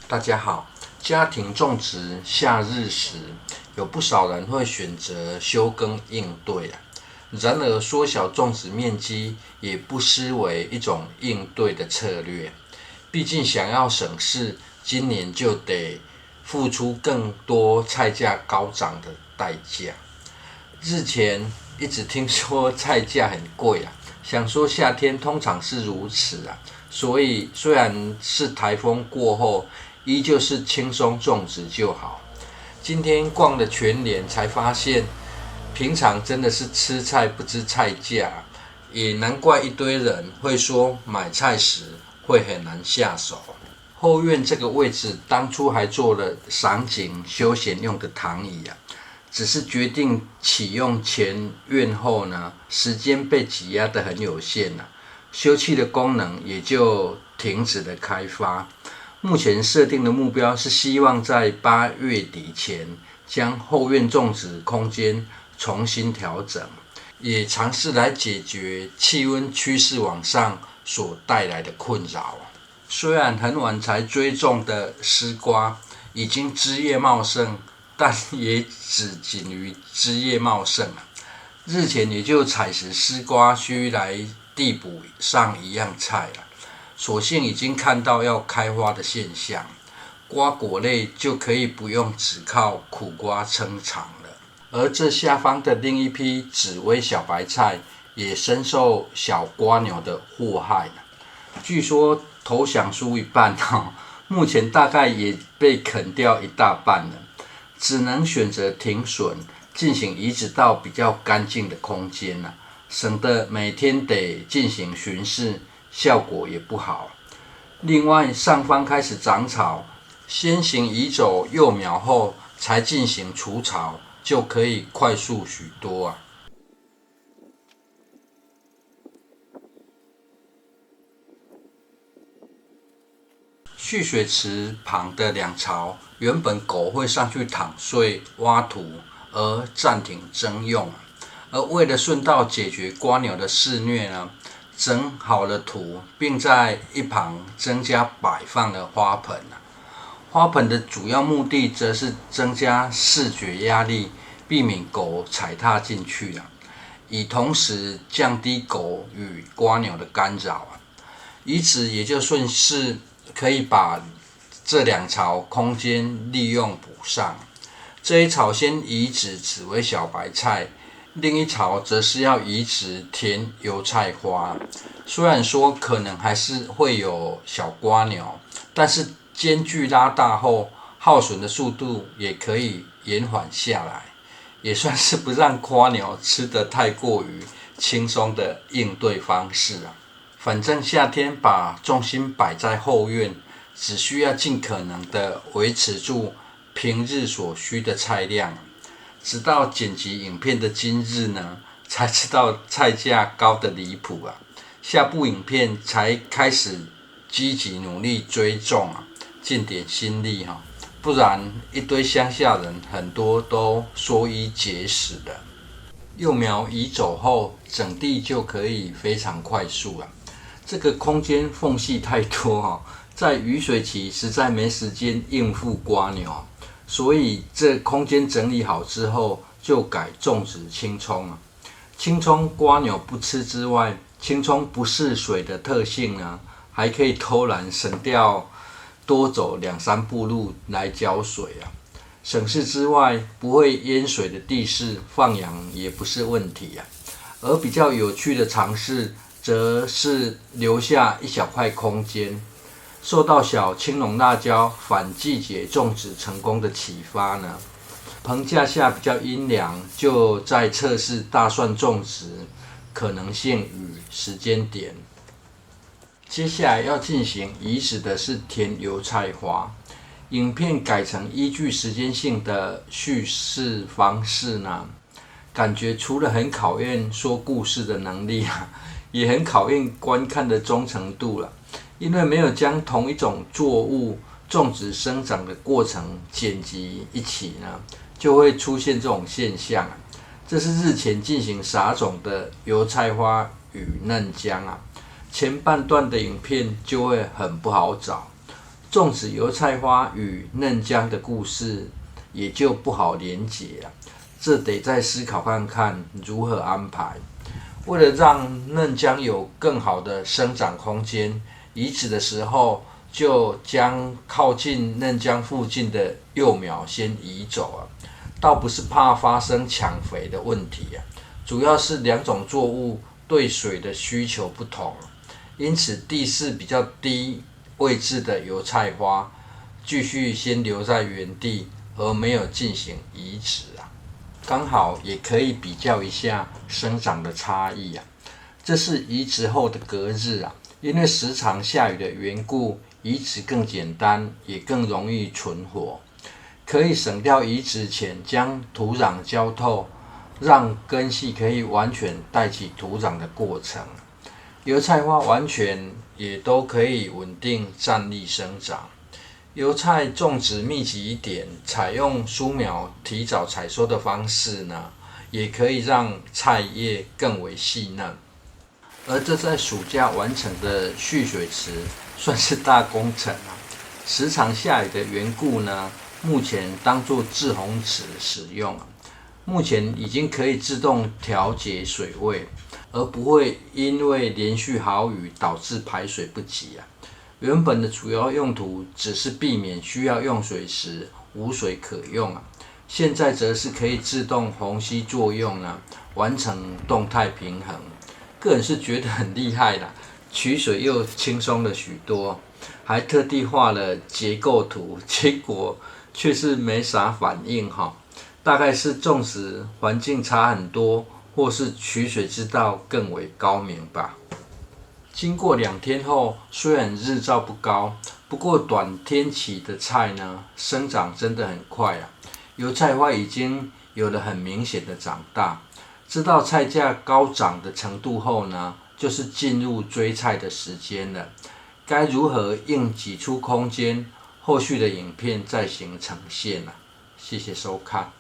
大家好，家庭种植夏日时，有不少人会选择休耕应对啊。然而，缩小种植面积也不失为一种应对的策略。毕竟，想要省事，今年就得付出更多菜价高涨的代价。日前一直听说菜价很贵啊，想说夏天通常是如此啊，所以虽然是台风过后，依旧是轻松种植就好。今天逛了全联才发现，平常真的是吃菜不知菜价，也难怪一堆人会说买菜时会很难下手。后院这个位置当初还做了赏景休闲用的躺椅啊，只是决定启用前院后呢，时间被挤压得很有限了，休憩的功能也就停止了开发。目前设定的目标是希望在8月底前将后院种植空间重新调整，也尝试来解决气温趋势往上所带来的困扰。虽然很晚才追种的丝瓜已经枝叶茂盛，但也只仅于枝叶茂盛。日前也就采食丝瓜需来递补上一样菜了。所幸已经看到要开花的现象，瓜果类就可以不用只靠苦瓜撑场了。而这下方的另一批紫薇小白菜也深受小瓜牛的祸害，据说投降输一半目前大概也被啃掉一大半了，只能选择停损，进行移植到比较干净的空间了，省得每天得进行巡视，效果也不好。另外，上方开始长草，先行移走幼苗后，才进行除草，就可以快速许多啊。蓄水池旁的2槽，原本狗会上去躺睡、挖土，而暂停征用。而为了顺道解决瓜牛的肆虐呢，整好了土，并在一旁增加摆放了花盆。花盆的主要目的则是增加视觉压力，避免狗踩踏进去，以同时降低狗与瓜牛的干扰。以此也就顺势可以把这2槽空间利用补上。这一槽先移植紫薇小白菜，另一槽则是要移植甜油菜花。虽然说可能还是会有小瓜牛，但是间距拉大后，耗损的速度也可以延缓下来，也算是不让瓜牛吃得太过于轻松的应对方式。反正夏天把重心摆在后院，只需要尽可能的维持住平日所需的菜量。直到剪辑影片的今日呢，才知道菜价高得离谱啊！下部影片才开始积极努力追种尽点心力不然一堆乡下人很多都缩衣节食的。幼苗移走后，整地就可以非常快速了。这个空间缝隙太多在雨水期实在没时间应付瓜牛，所以这空间整理好之后，就改种植青葱。青葱瓜牛不吃之外，青葱不嗜水的特性呢，还可以偷懒省掉多走2-3步路来浇水省事之外，不会淹水的地势放养也不是问题而比较有趣的尝试，则是留下一小块空间。受到小青龙辣椒反季节种植成功的启发呢，棚架下比较阴凉，就在测试大蒜种植可能性与时间点。接下来要进行移植的是甜油菜花。影片改成依据时间性的叙事方式呢，感觉除了很考验说故事的能力也很考验观看的忠诚度了。因为没有将同一种作物种植生长的过程剪辑一起呢，就会出现这种现象。这是日前进行撒种的油菜花与嫩姜前半段的影片就会很不好找。种植油菜花与嫩姜的故事也就不好连结了，这得再思考看看如何安排。为了让嫩姜有更好的生长空间，移植的时候就将靠近嫩姜附近的幼苗先移走啊，倒不是怕发生抢肥的问题啊，主要是两种作物对水的需求不同，因此地势比较低位置的油菜花继续先留在原地，而没有进行移植啊。刚好也可以比较一下生长的差异啊。这是移植后的隔日啊，因为时常下雨的缘故，移植更简单，也更容易存活，可以省掉移植前将土壤浇透，让根系可以完全带起土壤的过程。油菜花完全也都可以稳定站立生长。油菜种植密集一点，采用疏苗提早采收的方式呢，也可以让菜叶更为细嫩。而这在暑假完成的蓄水池算是大工程啊，时常下雨的缘故呢，目前当作滞洪池使用啊。目前已经可以自动调节水位，而不会因为连续豪雨导致排水不及啊。原本的主要用途只是避免需要用水时无水可用啊，现在则是可以自动虹吸作用啊，完成动态平衡。个人是觉得很厉害啦，取水又轻松了许多，还特地画了结构图，结果却是没啥反应哈。大概是种植环境差很多，或是取水之道更为高明吧。经过2天后，虽然日照不高，不过短天期的菜呢，生长真的很快啊。油菜花已经有了很明显的长大，知道菜价高涨的程度后呢，就是进入追菜的时间了。该如何硬挤出空间，后续的影片再行呈现啊。谢谢收看。